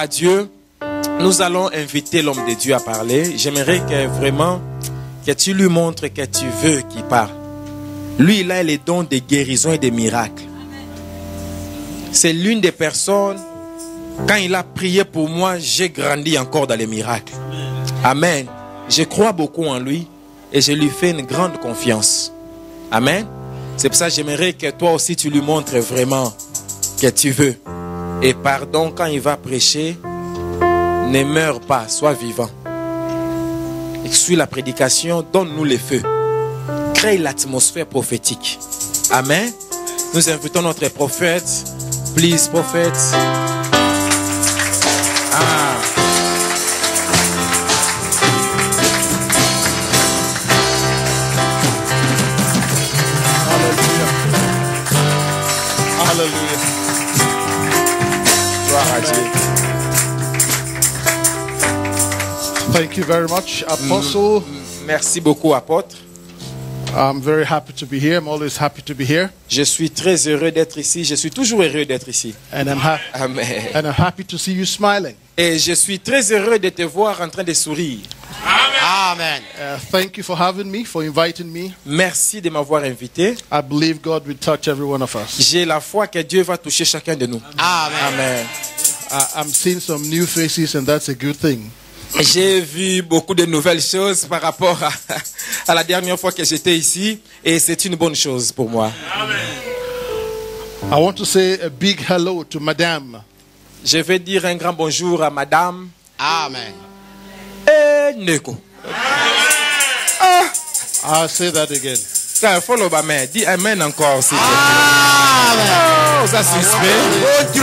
Dieu, nous allons inviter l'homme de Dieu à parler. J'aimerais que vraiment que tu lui montres que tu veux qu'il parle. Lui, il a les dons de guérison et de miracles. C'est l'une des personnes, quand il a prié pour moi, j'ai grandi encore dans les miracles. Amen. Je crois beaucoup en lui et je lui fais une grande confiance. Amen. C'est pour ça que j'aimerais que toi aussi tu lui montres vraiment que tu veux. Et pardon, quand il va prêcher, ne meurs pas, sois vivant. Suis la prédication, donne-nous les feux. Crée l'atmosphère prophétique. Amen. Nous invitons notre prophète. Please, prophète. Alléluia. Gloire à Dieu. Thank you very much, Apostle. Merci beaucoup, apôtre. I'm very happy to be here. I'm always happy to be here. Je suis très heureux d'être ici. Je suis toujours heureux d'être ici. And I'm happy to see you smiling. Et je suis très heureux de te voir en train de sourire. Amen. Thank you for having me, for inviting me. Merci de m'avoir invité. I believe God will touch every one of us. J'ai la foi que Dieu va toucher chacun de nous. Amen. I'm seeing some new faces and that's a good thing. J'ai vu beaucoup de nouvelles choses par rapport à la dernière fois que j'étais ici et c'est une bonne chose pour moi. Amen. I want to say a big hello to Madame. Je vais dire un grand bonjour à Madame. Amen. Neko. I'll say that again. Follow by me. Dis amen encore. Amen. Oh, ça suspect.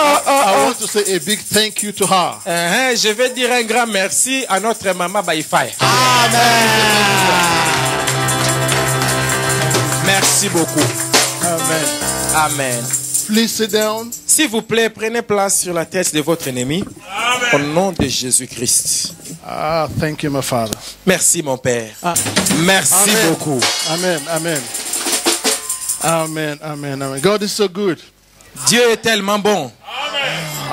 I want to say a big thank you to her. Je vais dire un grand merci à notre maman Baïfaï. Amen. Merci beaucoup. Amen. Amen. Please sit down. S'il vous plaît, prenez place sur la tête de votre ennemi. Amen. Au nom de Jésus-Christ. Thank you, my Father. Merci, mon Père. Merci Amen. beaucoup. Amen. Amen. Amen. Amen. Amen. God is so good. Dieu est tellement bon.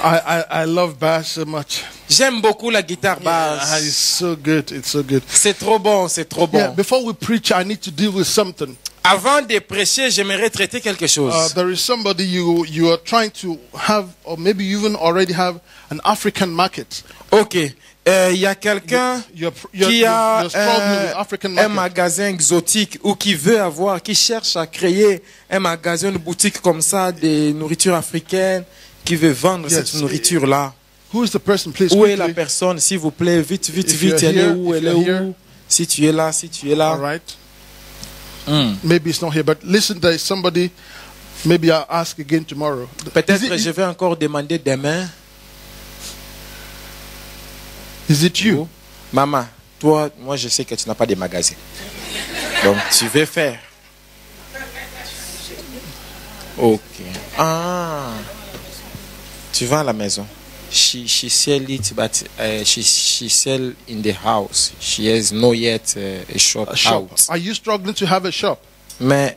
I love bass so much. J'aime beaucoup la guitare basse. It's so good. It's so good. C'est trop bon, c'est trop bon. Yeah, before we preach, I need to deal with something. Avant de prêcher, j'aimerais traiter quelque chose. There is somebody you are trying to have, or maybe you even already have an African market. Ok. Il y a quelqu'un qui a un magasin exotique ou qui veut avoir, qui cherche à créer un magasin, une boutique comme ça de nourriture africaine, qui veut vendre cette nourriture-là. Who is the person, please? Où est la personne, s'il vous plaît? Vite, vite, vite. Elle est où? Elle est où? Si tu es là, si tu es là. All right. Maybe it's not here, but listen, there is somebody. Maybe I'll ask again tomorrow. Peut-être je vais encore demander demain. Is it you? Maman, toi, moi je sais que tu n'as pas de magasin. Donc tu veux faire. Ok. Tu vas à la maison. She sell it, but she sell in the house. She has not yet a shop out. Are you struggling to have a shop? Mais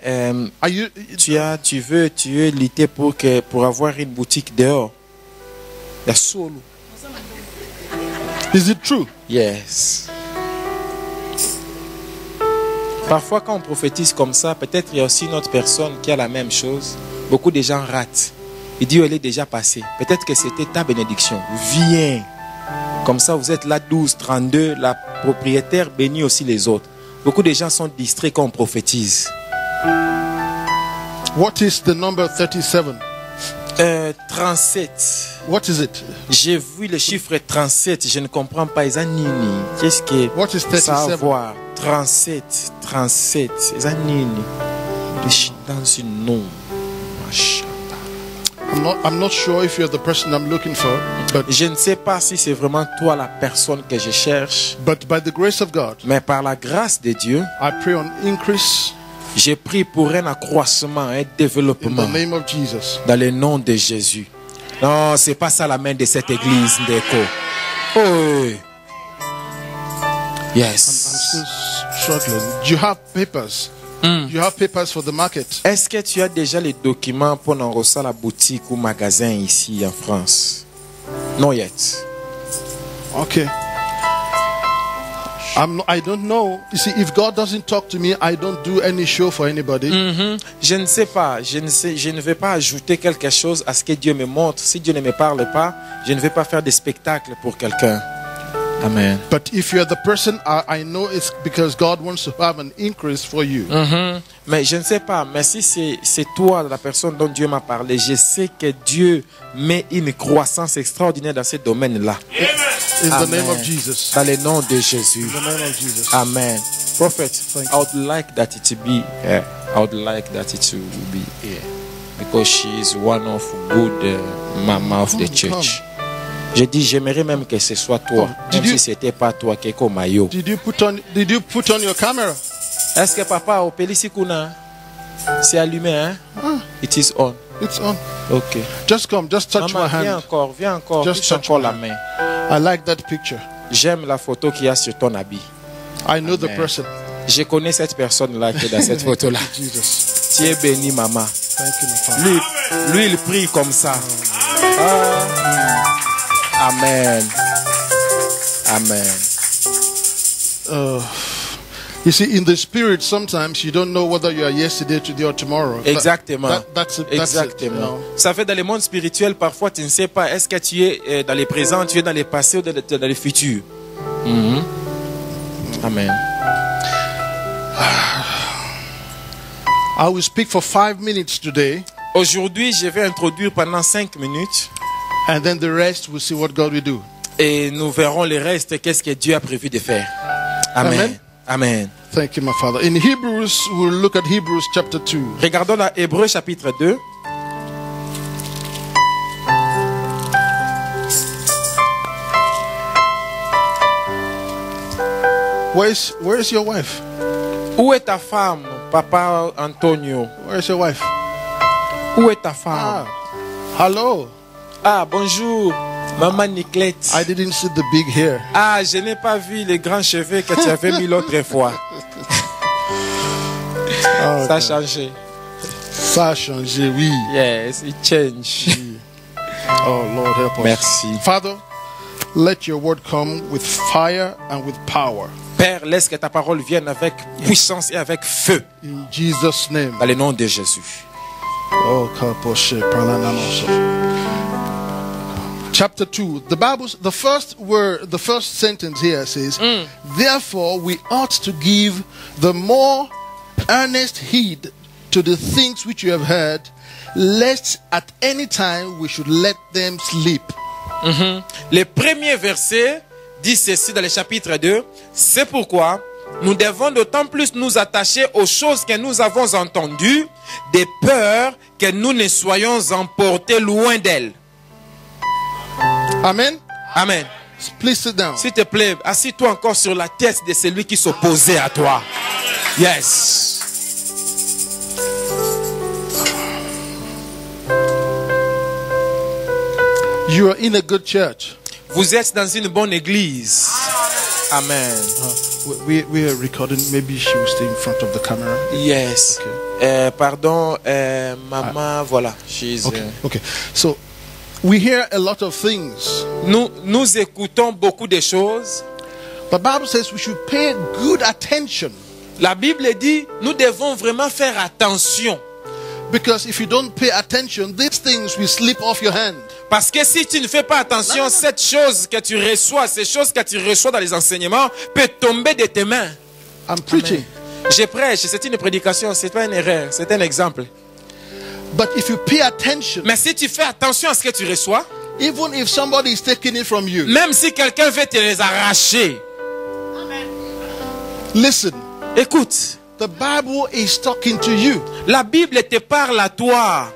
tu veux lutter pour avoir une boutique dehors. La solo. Is it true? Yes. Parfois, quand on prophétise comme ça, peut-être il y a aussi une autre personne qui a la même chose. Beaucoup de gens ratent. Il dit, elle est déjà passée. Peut-être que c'était ta bénédiction. Viens. Comme ça, vous êtes là, 12, 32. La propriétaire bénit aussi les autres. Beaucoup de gens sont distraits quand on prophétise. What is the number 37? 37. What is it? J'ai vu le chiffre 37. Je ne comprends pas. Qu'est-ce que What is 37? Savoir. 37. Dans une nom. I'm not sure if you're the person I'm looking for, but je ne sais pas si c'est vraiment toi la personne que je cherche. But by the grace of God, mais par la grâce de Dieu, I pray on increase. J'ai prié pour un accroissement, un développement. In the name of Jesus. Dans le nom de Jésus. Non, c'est pas ça la main de cette église, Ndeko. Oh. Yes. I'm still struggling. Do you have papers? You have papers for the market. Est-ce que tu as déjà les documents pour enregistrer la boutique ou magasin ici en France? Not yet. Okay. I don't know. You see, if God doesn't talk to me, I don't do any show for anybody. Je ne sais pas. Je ne vais pas ajouter quelque chose à ce que Dieu me montre. Si Dieu ne me parle pas, je ne vais pas faire des spectacles pour quelqu'un. Amen. But if you're the person, I know it's because God wants to have an increase for you. Mais je ne sais pas. Mais si c'est toi, la personne dont Dieu m'a parlé, je sais que Dieu met une croissance extraordinaire dans ce domaine-là. In the name of Jesus. Dans le nom de Jésus. In the name of Jesus. Amen. Prophet, I would like that it to be here. I would like that it will be here. Because she is one of good mama of the church. Je dis, j'aimerais même que ce soit toi. Même si c'était pas toi, Keko Mayo. Did you put on your camera? Est-ce que papa au Pélissikuna c'est allumé, hein? It is on. It's on. Ok. Just come, just touch Maman, my hand. Viens encore. Just touch encore my la hand. main. I like that picture. J'aime la photo qu'il y a sur ton habit. I know the Amen. person. Je connais cette personne-là qui est dans cette photo-là. Jesus. Tu es béni, maman. Thank you, my Father. Lui, il prie comme ça. Amen. Amen. You see, in the spirit, sometimes you don't know whether you are yesterday, today, or tomorrow. Exactement. That's it, Exactement. you know. Ça fait dans le monde spirituel, parfois tu ne sais pas, est-ce que tu es dans le présent, tu es dans le passé ou dans le futur. Amen. I will speak for 5 minutes today, Aujourd'hui, je vais introduire pendant 5 minutes and then the rest we'll see what God will do. et nous verrons le reste, qu'est-ce que Dieu a prévu de faire. Amen. Amen. Amen. Thank you, my Father. In Hebrews, we'll look at Hebrews chapter 2. Regardons la Hébreux chapitre 2. Where is your wife? Où est ta femme, Papa Antonio? Where is your wife? Où est ta femme? Hello. Ah, bonjour, Maman Niclette. I didn't see the big hair. Ah, je n'ai pas vu les grands cheveux que tu avais mis l'autre fois. Ça a changé. Ça a changé, oui. Yes, it changed. Oh, Lord, help us. Merci. Father, let your word come with fire and with power. Père, laisse que ta parole vienne avec puissance et avec feu. In Jesus' name. Dans le nom de Jésus. Oh, Kaposhe, Pralananoso. Chapter 2. The first sentence here says, therefore we ought to give the more earnest heed to the things which you have heard, lest at any time we should let them sleep. Le premier verset dit ceci dans le chapitre 2. C'est pourquoi nous devons d'autant plus nous attacher aux choses que nous avons entendues, de peur que nous ne soyons emportés loin d'elles. Amen. Amen. Please sit down. S'il te plaît, assis-toi encore sur la tête de celui qui s'opposait à toi. Yes. You are in a good church. Vous êtes dans une bonne église. Amen. We are recording. Maybe she will stay in front of the camera. Yes. Pardon, maman, voilà. She's, Okay. So we hear a lot of things. Nous écoutons beaucoup de choses. The Bible says we should pay good attention. La Bible dit, nous devons vraiment faire attention. Because if you don't pay attention, these things will slip off your hand. Parce que si tu ne fais pas attention, cette chose que tu reçois, ces choses que tu reçois dans les enseignements, peut tomber de tes mains. I'm preaching. Je prêche, c'est une prédication, c'est pas une erreur, c'est un exemple. But if you pay attention, Mais si tu fais attention à ce que tu reçois, even if somebody is taking it from you, même si quelqu'un veut te les arracher, listen. écoute, The Bible is talking to you. la Bible te parle à toi.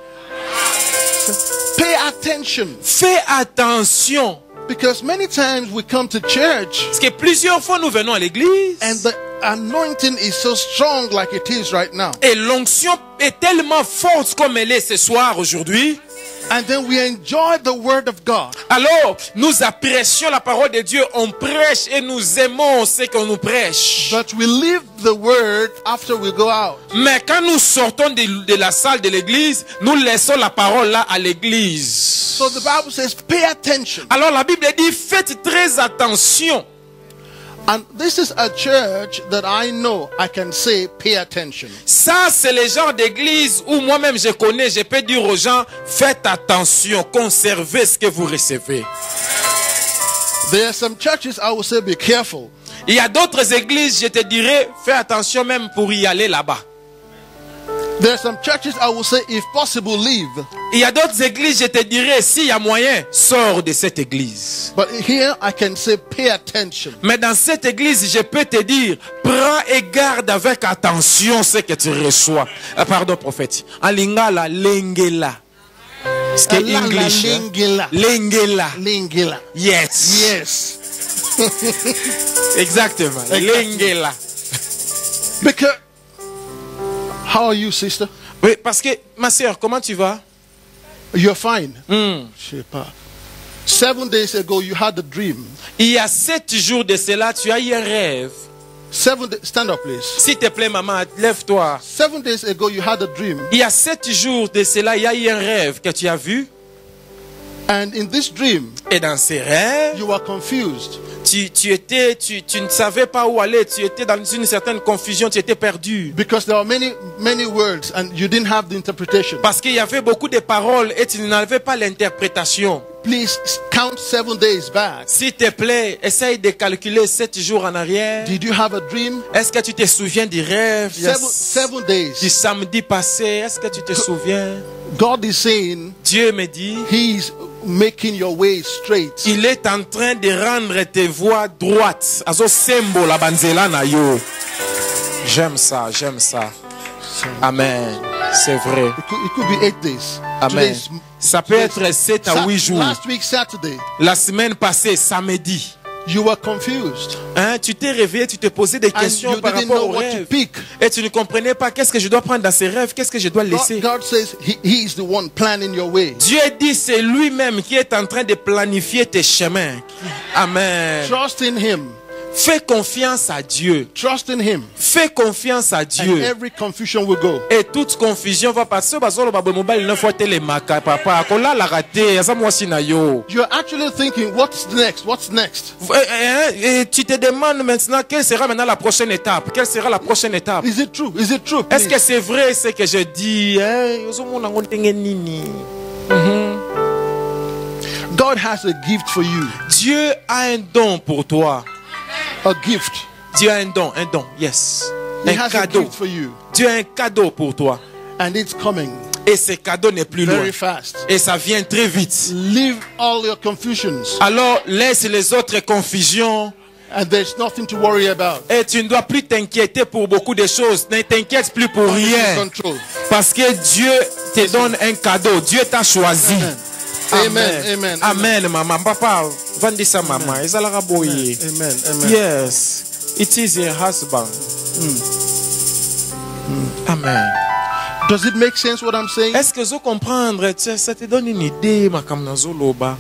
Pay attention. Fais attention. Because many times we come to church Parce que plusieurs fois nous venons à l'église and the anointing is so strong like it is right now. et l'onction est tellement forte comme elle est ce soir aujourd'hui. And then we enjoy the word of God. Alors, nous apprécions la parole de Dieu, on prêche et nous aimons ce qu'on nous prêche. But we leave the word after we go out. Mais quand nous sortons de la salle de l'église, nous laissons la parole là à l'église. So the Bible says, pay attention. Alors la Bible dit, faites très attention. And this is a church that I know I can say, pay attention. Ça, c'est le genre d'église où moi-même je connais, je peux dire aux gens, faites attention, conservez ce que vous recevez. There are some churches I will say, be careful. Il y a d'autres églises, je te dirais, fais attention même pour y aller là-bas. There are some churches I will say, if possible, leave. Il y a d'autres églises, je te dirais, s'il y a moyen, sors de cette église. But here I can say, pay attention. Mais dans cette église, je peux te dire, prends et garde avec attention ce que tu reçois. Pardon, prophète. En lingala, lengela. Ce qui est English. Lingela. Lengela. Lingela. Yes. Yes. Exactement. Lengela. Because, how are you, sister? Oui, parce que, ma sœur, comment tu vas? You're fine. Je sais pas. 7 days ago, you had a dream. Il y a 7 jours de cela, tu as eu un rêve. Stand up, please. S'il te plaît, maman, lève-toi. 7 days ago, you had a dream. Il y a 7 jours de cela, il y a eu un rêve que tu as vu. And in this dream, Et dans ces rêves, you were confused. tu ne savais pas où aller, tu étais dans une certaine confusion, tu étais perdu. Because there are many words and you didn't have the interpretation. Parce qu'il y avait beaucoup de paroles et tu n'avais pas l'interprétation. Please count 7 days back. S'il te plaît, essaye de calculer 7 jours en arrière. Did you have a dream? Est-ce que tu te souviens du rêve Seven days. du samedi passé? Est-ce que tu te souviens? God is saying, Dieu me dit, He's making your way straight. il est en train de rendre tes voies droites. Azo sembo la banzela na yo. J'aime ça, j'aime ça. Amen. C'est vrai. It could be 8 days. Amen. Ça peut être 7 à 8 jours. Last week, Saturday, La semaine passée, samedi. you were confused. Hein, tu t'es réveillé, tu te posais des And questions you par didn't rapport know au what to rêve. pick. Et tu ne comprenais pas qu'est-ce que je dois prendre dans ces rêves, qu'est-ce que je dois laisser. God says he is the one planning your way. Dieu dit c'est lui-même qui est en train de planifier tes chemins. Amen. Trust in Him. Fais confiance à Dieu. Trust in Him. Fais confiance à And Dieu. every confusion will go. Et toute confusion va passer. Papa, You're actually thinking, what's next? What's next? Et tu te demandes maintenant quelle sera maintenant la prochaine étape. Quelle sera la prochaine étape? Is it true? Is it true? Est-ce que Please. c'est vrai ce que je dis? God has a gift for you. Dieu a un don pour toi. A gift. Dieu a un don, yes. He Un has a cadeau. gift for you. Dieu a un cadeau pour toi. And it's coming Et ce cadeau n'est plus loin. very fast. Et ça vient très vite. Leave all your confusions. Alors laisse les autres confusions. And there's nothing to worry about. Et tu ne dois plus t'inquiéter pour beaucoup de choses. Ne t'inquiète plus pour God is in rien. control. Parce que Dieu te donne un cadeau. Dieu t'a choisi. Amen. Amen. Amen, maman. Papa, vandisa maman. Ezalaka boye. Amen. Amen. Yes. It is your husband. Amen. Does it make sense what I'm saying? Est-ce que vous comprendre? Ça te donne une idée, ma kamnazoloba.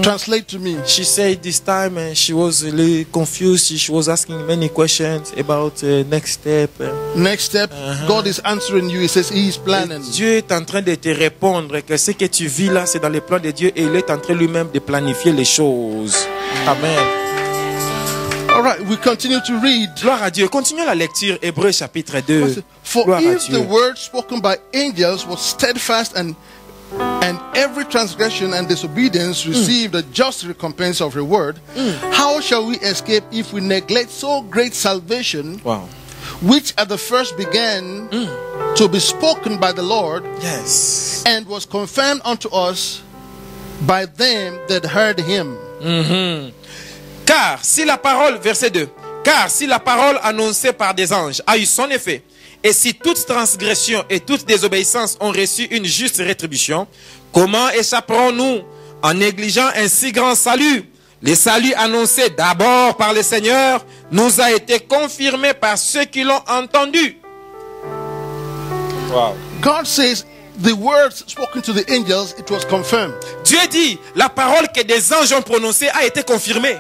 Translate to me. She said this time she was really confused. She was asking many questions about next step. Next step, God is answering you. He says He is planning. Dieu est en train de te répondre que ce que tu vis là, c'est dans les plans de Dieu et il est en train lui-même de planifier les choses. Amen. All right, we continue to read. Gloire à Dieu. Continuons la lecture. Hébreux chapitre 2. For Gloire à if Dieu. the word spoken by angels was steadfast and every transgression and disobedience received a just recompense of reward, how shall we escape if we neglect so great salvation, Wow. which at the first began to be spoken by the Lord Yes. and was confirmed unto us by them that heard Him? Car si la parole, verset 2, car si la parole annoncée par des anges a eu son effet, et si toute transgression et toute désobéissance ont reçu une juste rétribution, comment échapperons-nous en négligeant un si grand salut? Le salut annoncé d'abord par le Seigneur nous a été confirmé par ceux qui l'ont entendu. Wow. God says the words spoken to the angels, it was confirmed. Dieu dit, la parole que des anges ont prononcée a été confirmée.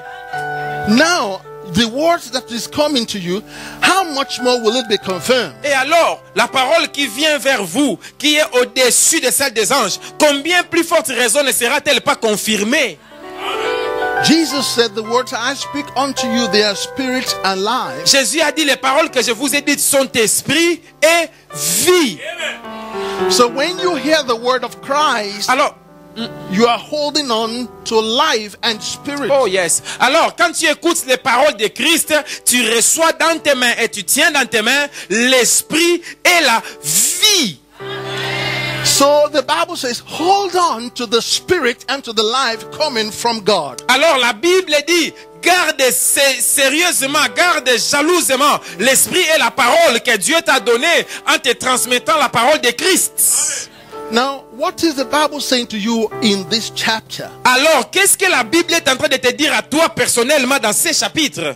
Now, the word that is coming to you, how much more will it be confirmed? Et alors, la parole qui vient vers vous, qui est au-dessus de celle des anges, combien plus forte raison ne sera-t-elle pas confirmée? Jesus said, the words I speak unto you, they are spirit and life. Jésus a dit, les paroles que je vous ai dites sont esprit et vie. So when you hear the word of Christ, Alors, you are holding on to life and spirit. oh yes. Alors, quand tu écoutes les paroles de Christ, tu reçois dans tes mains et tu tiens dans tes mains l'esprit et la vie. So the Bible says, hold on to the spirit and to the life coming from God. Alors, la Bible dit, garde sérieusement, garde jalousement l'esprit et la parole que Dieu t'a donnée en te transmettant la parole de Christ. Now, what is the Bible saying to you in this chapter? Alors, qu'est-ce que la Bible est en train de te dire à toi personnellement dans ces chapitres?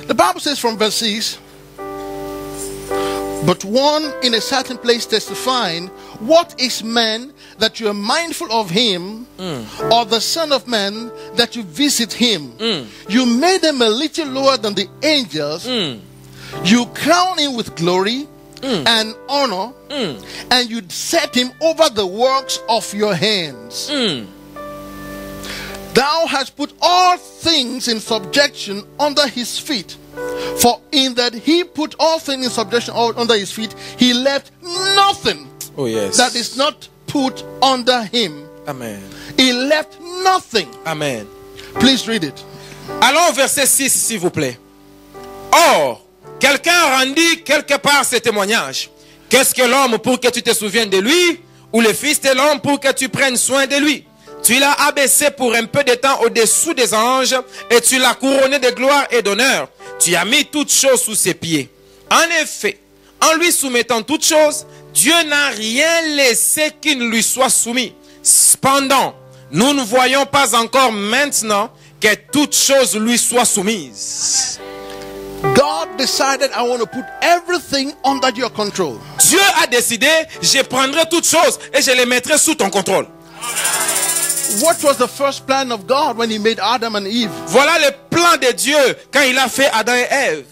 The Bible says from verse 6, but one in a certain place testifying, what is man that you are mindful of him, or the son of man that you visit him? You made him a little lower than the angels. You crown him with glory and honor, and you set him over the works of your hands. Thou hast put all things in subjection under his feet. For in that he put all things in subjection under his feet, he left nothing Oh yes. that is not put under him. Amen. He left nothing. Amen. Please read it. Allons au verset 6, s'il vous plaît. Or, quelqu'un rendit quelque part ce témoignage. Qu'est-ce que l'homme pour que tu te souviennes de lui, ou le fils de l'homme pour que tu prennes soin de lui? Tu l'as abaissé pour un peu de temps au-dessous des anges, et tu l'as couronné de gloire et d'honneur. Tu as mis toutes choses sous ses pieds. En effet, en lui soumettant toutes choses, Dieu n'a rien laissé qui ne lui soit soumis. Cependant, nous ne voyons pas encore maintenant que toutes choses lui soient soumises. God decided, I want to put everything under your control. Dieu a décidé, je prendrai toutes choses et je les mettrai sous ton contrôle. What was the first plan of God when he made Adam and Eve? Voilà le plan de Dieu quand il a fait Adam et Ève.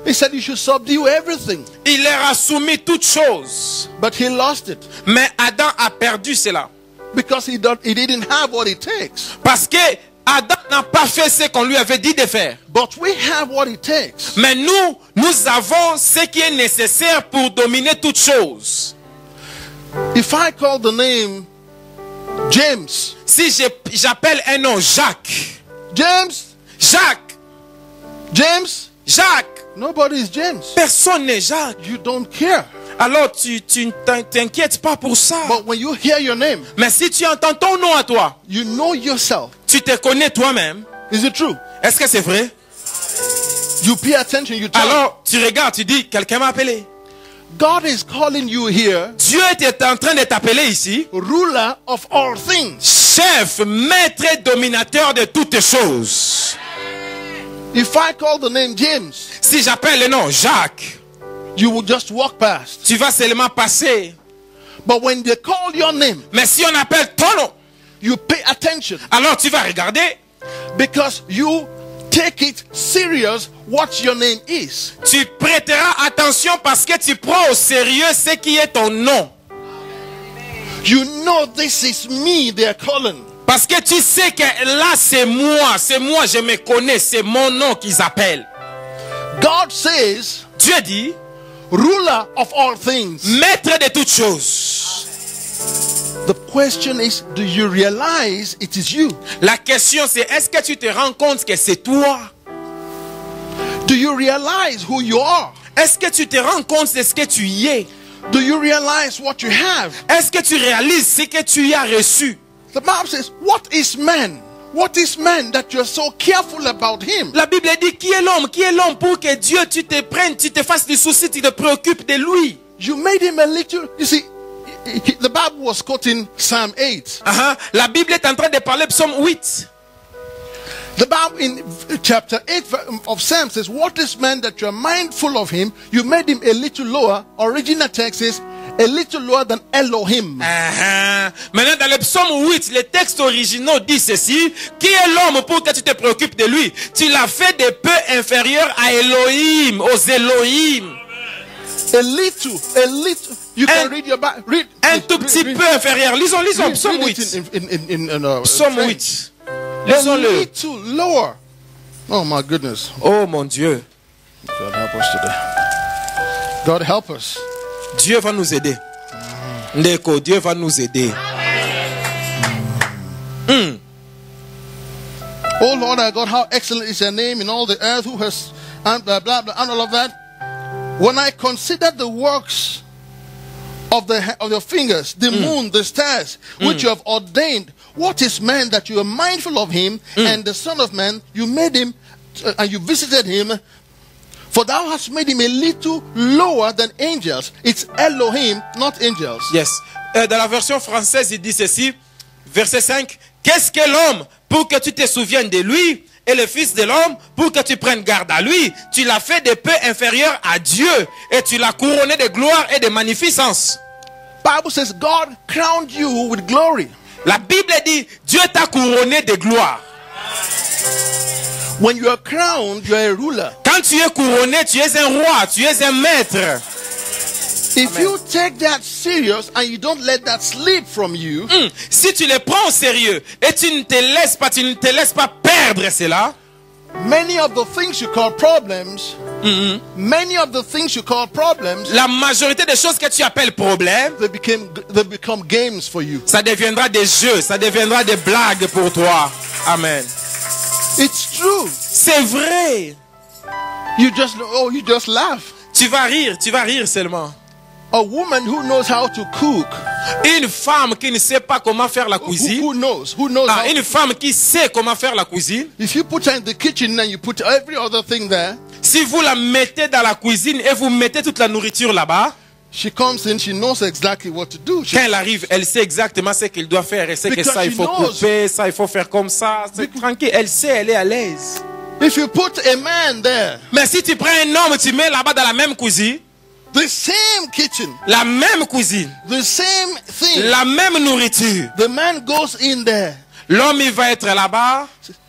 He said you should subdue everything. Il leur a soumis toutes choses. But he lost it Mais Adam a perdu cela. because he didn't have what it takes. Parce que Adam n'a pas fait ce qu'on lui avait dit de faire. But we have what it takes. Mais nous avons ce qui est nécessaire pour dominer toutes choses. If I call the name James, Si j'appelle un nom Jacques, James, Jacques, nobody is James. personne n'est Jacques. You don't care. Alors tu ne t'inquiètes pas pour ça. But when you hear your name, Mais si tu entends ton nom à toi, you know yourself. tu te connais toi-même. Is it true? Est-ce que c'est vrai? You pay attention, you tell. Alors tu regardes, tu dis, quelqu'un m'a appelé. God is calling you here, Dieu est en train de t'appeler ici. ruler of all things. Chef, maître et dominateur de toutes choses. If I call the name James, Si j'appelle le nom Jacques, you will just walk past. tu vas seulement passer. But when they call your name, Mais si on appelle ton nom, you pay attention alors tu vas regarder. because you take it serious what your name is. Tu prêteras attention parce que tu prends au sérieux ce qui est ton nom. You know this is me they are calling. Parce que tu sais que là c'est moi, je me connais, c'est mon nom qu'ils appellent. God says, Dieu dit, ruler of all things. maître de toutes choses. The question is, do you realize it is you? La question c'est, est-ce que tu te rends compte que c'est toi? Do you realize who you are? Est-ce que tu te rends compte de ce que tu y es? Do you realize what you have? Est-ce que tu réalises ce que tu y as reçu? The Bible says, what is man? What is man that you're so careful about him? La Bible dit, qui est l'homme? Qui est l'homme pour que Dieu, tu te prennes, tu te fasses des soucis, tu te préoccupes de lui? You made him a little, you see, the Bible was quoting Psalm 8. La Bible est en train de parler psaume 8. The Bible in chapter 8 of Psalm says, what is man that you're mindful of him? You made him a little lower. Original text says, a little lower than Elohim. Maintenant, dans le psaume 8, les textes originaux disent ceci. Qui est l'homme pour que tu te préoccupes de lui? Tu l'as fait de peu inférieur à Elohim, aux Elohim. A little. You can read your Bible. Un tout petit peu inférieur. Lisons, psaume 8. Psaume 8. A Lisons-le. little lower. Oh my goodness. Oh mon Dieu. God help us today. God help us. Dieu va nous aider. Ndeko, Dieu va nous aider. Oh Lord our God, how excellent is your name in all the earth, who has and blah blah blah and all of that. When I consider the works of your fingers, the moon, the stars, which you have ordained, what is man that you are mindful of him, and the Son of Man, you made him and you visited him, for thou hast made him a little lower than angels. It's Elohim, not angels. Yes. Dans la version française, il dit ceci, verset 5. Qu'est-ce que l'homme pour que tu te souviennes de lui, et le Fils de l'homme pour que tu prennes garde à lui? Tu l'as fait de peu inférieur à Dieu, et tu l'as couronné de gloire et de magnificence. Bible says God crowned you with glory. La Bible dit, Dieu t'a couronné de gloire. When you are crowned, you are a ruler. Quand tu es couronné, tu es un roi, tu es un maître. If you take that serious and you don't let that slip from you, si tu le prends au sérieux et tu ne te laisses pas perdre cela, many of the things you call problems, la majorité des choses que tu appelles problèmes, they become games for you. Ça deviendra des jeux, ça deviendra des blagues pour toi. Amen. It's true. C'est vrai. You just laugh. Tu vas rire seulement. A woman who knows how to cook. Une femme qui ne sait pas comment faire la cuisine. Who knows? Une femme qui sait comment faire la cuisine. If you put her in the kitchen and you put every other thing there. Si vous la mettez dans la cuisine et vous mettez toute la nourriture là-bas. She comes in, she knows exactly what to do. Quand elle arrive, elle sait exactement ce qu'elle doit faire. Elle sait que ça, il faut couper, ça, il faut faire comme ça. C'est tranquille. Elle sait, elle est à l'aise. If you put a man there. Mais si tu prends un homme, tu mets là-bas dans la même cuisine. The same kitchen. La même cuisine. The same thing. La même nourriture. The man goes in there. L'homme, il va être là-bas.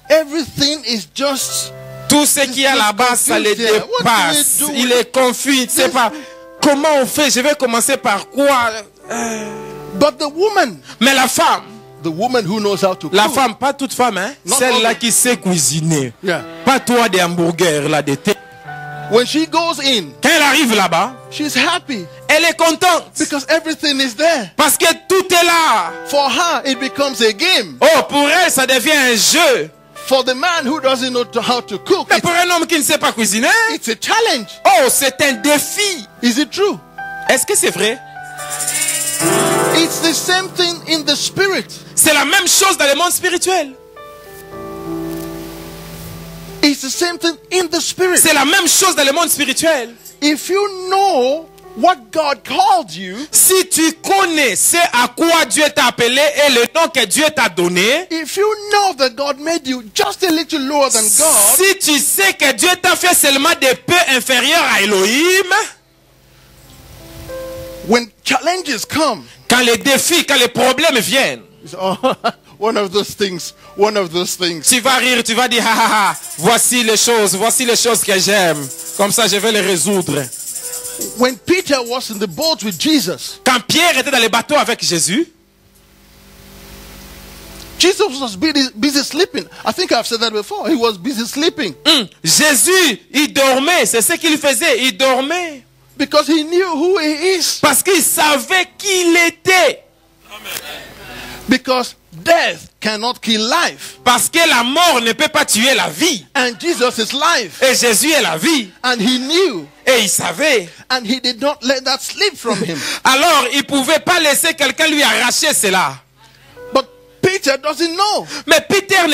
Everything is just. Tout ce qu'il y a là-bas, ça le dépasse. Il est confus, il ne sait pas. Comment on fait? Je vais commencer par quoi? But the woman. Mais la femme. The woman who knows how to cook. La femme, pas toute femme, hein? Celle-là qui sait cuisiner. Yeah. Pas toi des hamburgers, là, des thés. When she goes in, quand elle arrive là-bas, she's happy. Elle est contente. Because everything is there. Parce que tout est là. For her, it becomes a game. Oh, pour elle, ça devient un jeu. For the man who doesn't know how to cook, mais pour un homme qui ne sait pas cuisiner, it's a challenge. Oh, c'est un défi. Is it true? Est-ce que c'est vrai? It's the same thing in the spirit. C'est la même chose dans le monde spirituel. It's the same thing in the spirit. C'est la même chose dans le monde spirituel. If you know what God called you, si tu connais ce à quoi Dieu t'a appelé et le nom que Dieu t'a donné, if you know that God made you just a little lower than God, si tu sais que Dieu t'a fait seulement des peu inférieur à Elohim, when challenges come, quand les défis, quand les problèmes viennent, one of those things. Tu vas rire, tu vas dire, ha ha ha, voici les choses que j'aime. Comme ça, je vais les résoudre. When Peter was in the boat with Jesus, quand Pierre était dans le bateau avec Jésus, Jesus was busy sleeping. I think I've said that before. He was busy sleeping. Jésus, il dormait. C'est ce qu'il faisait. Il dormait. Because he knew who he is. Parce qu'il savait qui il était. Because death cannot kill life. Parce que la mort ne peut pas tuer la vie. And Jesus is life. Et Jésus est la vie. And he knew. Et il savait. And he did not let that slip from him. Alors, il pouvait pas laisser quelqu'un lui arracher cela. But Peter doesn't know. Mais Pierre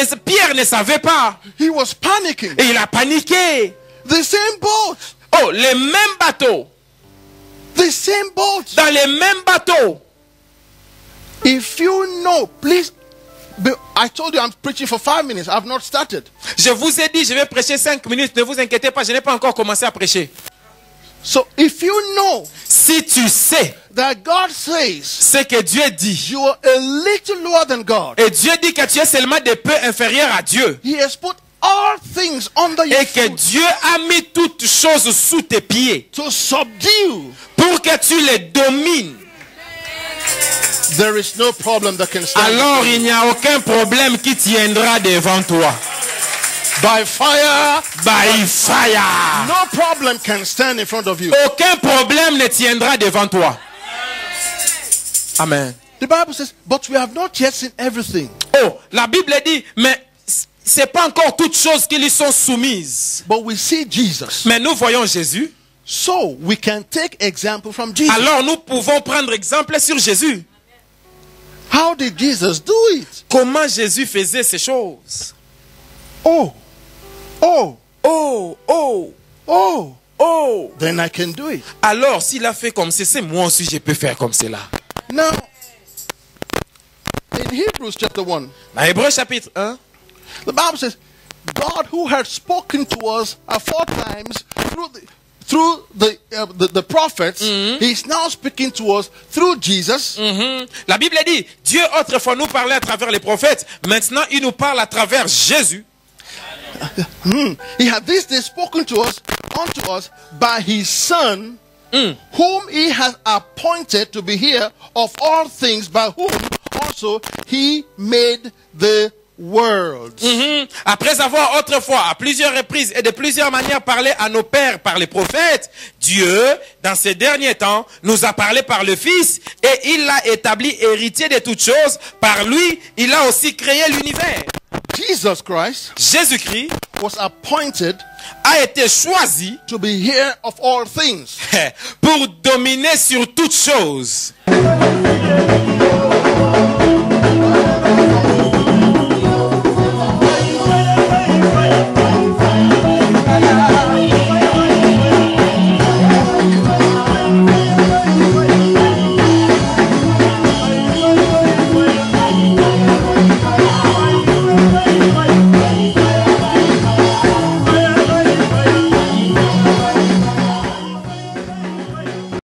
ne savait pas. He was panicking. Et il a paniqué. The same boat. Oh, les mêmes bateaux. The same boat. Dans les mêmes bateaux. If you know, please. I told you I'm preaching for 5 minutes. I've not started. Je vous ai dit, je vais prêcher 5 minutes. Ne vous inquiétez pas, je n'ai pas encore commencé à prêcher. So if you know Si tu sais that God says ce que Dieu dit, you are a little lower than God, et Dieu dit que tu es seulement de peu inférieur à Dieu, He has put all things under your et que foot Dieu a mis toutes choses sous tes pieds to subdue, pour que tu les domines, there is no problem that can stand alors il n'y a aucun problème qui tiendra devant toi. by fire. By fire. No problem can stand in front of you. Aucun problème ne tiendra devant toi. Amen. The Bible says, but we have not yet seen everything. Oh, la Bible dit, mais c'est pas encore toutes choses qui lui sont soumises. But we see Jesus. Mais nous voyons Jésus. So we can take example from Jesus. Alors nous pouvons prendre exemple sur Jésus. How did Jesus do it? Comment Jésus faisait ces choses? Oh, oh, Oh, oh, oh. oh. Then I can do it. Alors s'il a fait comme ceci, moi aussi je peux faire comme cela. Now, in Hebrews chapter 1, Dans Hébreux chapitre 1, the Bible says, God who had spoken to us aforetime through the prophets, He is now speaking to us through Jesus. la Bible dit, Dieu autrefois nous parlait à travers les prophètes, maintenant il nous parle à travers Jésus. He had this day spoken to us, unto us, by His Son, whom He has appointed to be heir of all things, by whom also He made the world. Après avoir autrefois à plusieurs reprises et de plusieurs manières parlé à nos pères par les prophètes, Dieu, dans ces derniers temps, nous a parlé par le Fils et il l'a établi héritier de toutes choses. Par lui, il a aussi créé l'univers. Jesus Christ Jésus-Christ was appointed a été choisi to be heir of all things. pour dominer sur toutes choses.